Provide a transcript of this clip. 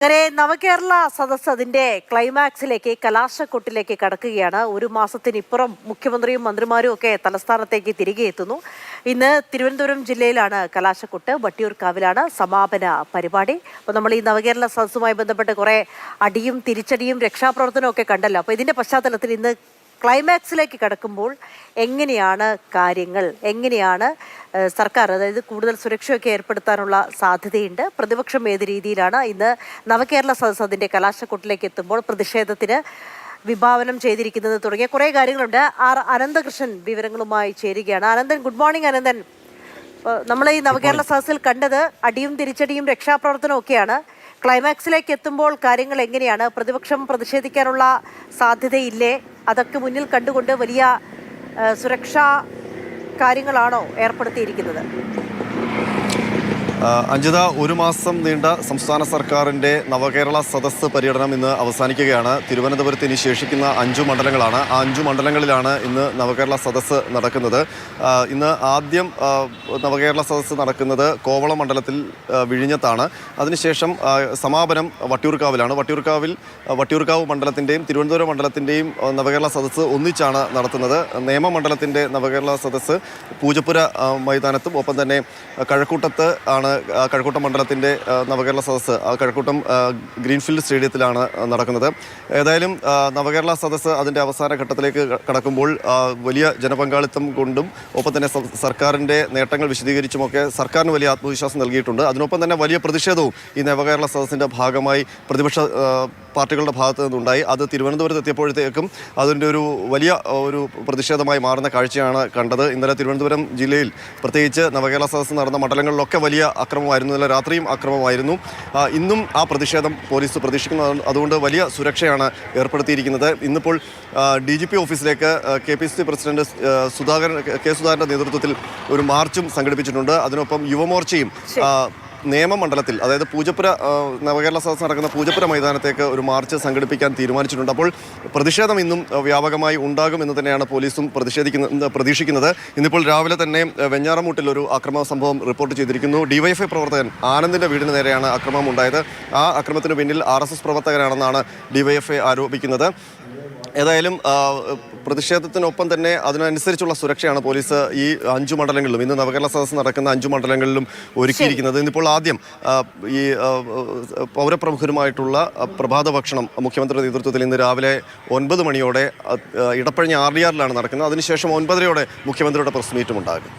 അങ്ങനെ നവകേരള സദസ്സ് അതിന്റെ ക്ലൈമാക്സിലേക്ക് കലാശക്കൊട്ടിലേക്ക് കടക്കുകയാണ്. ഒരു മാസത്തിനിപ്പുറം മുഖ്യമന്ത്രിയും മന്ത്രിമാരും ഒക്കെ തലസ്ഥാനത്തേക്ക് തിരികെ എത്തുന്നു. ഇന്ന് തിരുവനന്തപുരം ജില്ലയിലാണ് കലാശക്കൊട്ട്, വട്ടിയൂർക്കാവിലാണ് സമാപന പരിപാടി. അപ്പോൾ നമ്മൾ ഈ നവകേരള സദസ്സുമായി ബന്ധപ്പെട്ട് കുറെ അടിയും തിരിച്ചടിയും രക്ഷാപ്രവർത്തനവും ഒക്കെ കണ്ടല്ലോ. അപ്പോൾ ഇതിന്റെ പശ്ചാത്തലത്തിൽ ഇന്ന് ക്ലൈമാക്സിലേക്ക് കടക്കുമ്പോൾ എങ്ങനെയാണ് കാര്യങ്ങൾ, എങ്ങനെയാണ് സർക്കാർ, അതായത് കൂടുതൽ സുരക്ഷയൊക്കെ ഏർപ്പെടുത്താനുള്ള സാധ്യതയുണ്ട്, പ്രതിപക്ഷം ഏത് രീതിയിലാണ് ഇന്ന് നവകേരള സദസ്സ് അതിൻ്റെ കലാശക്കൊട്ടിലേക്ക് എത്തുമ്പോൾ പ്രതിഷേധത്തിന് വിഭാവനം ചെയ്തിരിക്കുന്നത് തുടങ്ങിയ കുറേ കാര്യങ്ങളുണ്ട്. അനന്തകൃഷ്ണൻ വിവരങ്ങളുമായി ചേരുകയാണ്. Ananthan, good morning Ananthan. നമ്മൾ ഈ നവകേരള സദസ്സിൽ കണ്ടത് അടിയും തിരിച്ചടിയും രക്ഷാപ്രവർത്തനവും ഒക്കെയാണ്. ക്ലൈമാക്സിലേക്ക് എത്തുമ്പോൾ കാര്യങ്ങൾ എങ്ങനെയാണ്? പ്രതിപക്ഷം പ്രതിഷേധിക്കാനുള്ള സാധ്യതയില്ലേ? അതൊക്കെ മുന്നിൽ കണ്ടുകൊണ്ട് വലിയ സുരക്ഷാ കാര്യങ്ങളാണോ ഏർപ്പെടുത്തിയിരിക്കുന്നത്? അഞ്ജിത, ഒരു മാസം നീണ്ട സംസ്ഥാന സർക്കാരിൻ്റെ നവകേരള സദസ്സ് പര്യടനം ഇന്ന് അവസാനിക്കുകയാണ്. തിരുവനന്തപുരത്ത് ഇനി ശേഷിക്കുന്ന 5 മണ്ഡലങ്ങളാണ്. ആ 5 മണ്ഡലങ്ങളിലാണ് ഇന്ന് നവകേരള സദസ്സ് നടക്കുന്നത്. ഇന്ന് ആദ്യം നവകേരള സദസ്സ് നടക്കുന്നത് കോവളം മണ്ഡലത്തിൽ വിഴിഞ്ഞത്താണ്. അതിനുശേഷം സമാപനം വട്ടിയൂർക്കാവിലാണ്. വട്ടിയൂർക്കാവ് മണ്ഡലത്തിൻ്റെയും തിരുവനന്തപുരം മണ്ഡലത്തിൻ്റെയും നവകേരള സദസ്സ് ഒന്നിച്ചാണ് നടത്തുന്നത്. നേമമണ്ഡലത്തിൻ്റെ നവകേരള സദസ്സ് പൂജപ്പുര മൈതാനത്തും ഒപ്പം തന്നെ കഴക്കൂട്ടത്ത് ആണ് കഴക്കൂട്ടം മണ്ഡലത്തിൻ്റെ നവകേരള സദസ്സ് കഴക്കൂട്ടം ഗ്രീൻഫീൽഡ് സ്റ്റേഡിയത്തിലാണ് നടക്കുന്നത്. ഏതായാലും നവകേരള സദസ്സ് അതിൻ്റെ അവസാന ഘട്ടത്തിലേക്ക് കടക്കുമ്പോൾ വലിയ ജനപങ്കാളിത്തം കൊണ്ടും ഒപ്പം തന്നെ സർക്കാരിൻ്റെ നേട്ടങ്ങൾ വിശദീകരിച്ചുമൊക്കെ സർക്കാരിന് വലിയ ആത്മവിശ്വാസം നൽകിയിട്ടുണ്ട്. അതിനൊപ്പം തന്നെ വലിയ പ്രതിഷേധവും ഈ നവകേരള സദസ്സിൻ്റെ ഭാഗമായി പ്രതിപക്ഷ പാർട്ടികളുടെ ഭാഗത്തു നിന്നുണ്ടായി. അത് തിരുവനന്തപുരത്ത് എത്തിയപ്പോഴത്തേക്കും അതിൻ്റെ ഒരു വലിയ ഒരു പ്രതിഷേധമായി മാറുന്ന കാഴ്ചയാണ് കണ്ടത്. ഇന്നലെ തിരുവനന്തപുരം ജില്ലയിൽ പ്രത്യേകിച്ച് നവകേരള സദസ്സ് നടന്ന മണ്ഡലങ്ങളിലൊക്കെ വലിയ അക്രമമായിരുന്നു. ഇന്നലെ രാത്രിയും അക്രമമായിരുന്നു. ഇന്നും ആ പ്രതിഷേധം പോലീസ് പ്രതീക്ഷിക്കുന്നു. അതുകൊണ്ട് വലിയ സുരക്ഷയാണ് ഏർപ്പെടുത്തിയിരിക്കുന്നത്. ഇന്നിപ്പോൾ DGP ഓഫീസിലേക്ക് KPCC പ്രസിഡന്റ് കെ സുധാകരൻ്റെ നേതൃത്വത്തിൽ ഒരു മാർച്ചും സംഘടിപ്പിച്ചിട്ടുണ്ട്. അതിനൊപ്പം യുവമോർച്ചയും നേമമണ്ഡലത്തിൽ, അതായത് പൂജപ്പുര നവകേരള സദസ്സ് നടക്കുന്ന പൂജപ്പുര മൈതാനത്തേക്ക് ഒരു മാർച്ച് സംഘടിപ്പിക്കാൻ തീരുമാനിച്ചിട്ടുണ്ട്. അപ്പോൾ പ്രതിഷേധം ഇന്നും വ്യാപകമായി ഉണ്ടാകുമെന്ന് തന്നെയാണ് പോലീസും പ്രതീക്ഷിക്കുന്നത്. ഇന്നിപ്പോൾ രാവിലെ തന്നെ വെഞ്ഞാറമൂട്ടിൽ ഒരു അക്രമ സംഭവം റിപ്പോർട്ട് ചെയ്തിരിക്കുന്നു. DYFI പ്രവർത്തകൻ ആനന്ദിൻ്റെ വീടിന് നേരെയാണ് അക്രമം ഉണ്ടായത്. ആ അക്രമത്തിന് പിന്നിൽ RSS പ്രവർത്തകരാണെന്നാണ് DYFI ആരോപിക്കുന്നത്. ഏതായാലും പ്രതിഷേധത്തിനൊപ്പം തന്നെ അതിനനുസരിച്ചുള്ള സുരക്ഷയാണ് പോലീസ് ഈ 5 മണ്ഡലങ്ങളിലും, ഇന്ന് നവകേരള സദസ്സ് നടക്കുന്ന 5 മണ്ഡലങ്ങളിലും ഒരുക്കിയിരിക്കുന്നത്. ഇന്നിപ്പോൾ ആദ്യം ഈ പൗരപ്രമുഖരുമായിട്ടുള്ള പ്രഭാത ഭക്ഷണം മുഖ്യമന്ത്രിയുടെ നേതൃത്വത്തിൽ ഇന്ന് രാവിലെ 9 മണിയോടെ ഇടപ്പഴിഞ്ഞ RDRലാണ് നടക്കുന്നത്. അതിനുശേഷം 9:30 മുഖ്യമന്ത്രിയുടെ പ്രസ് മീറ്റും ഉണ്ടാകും.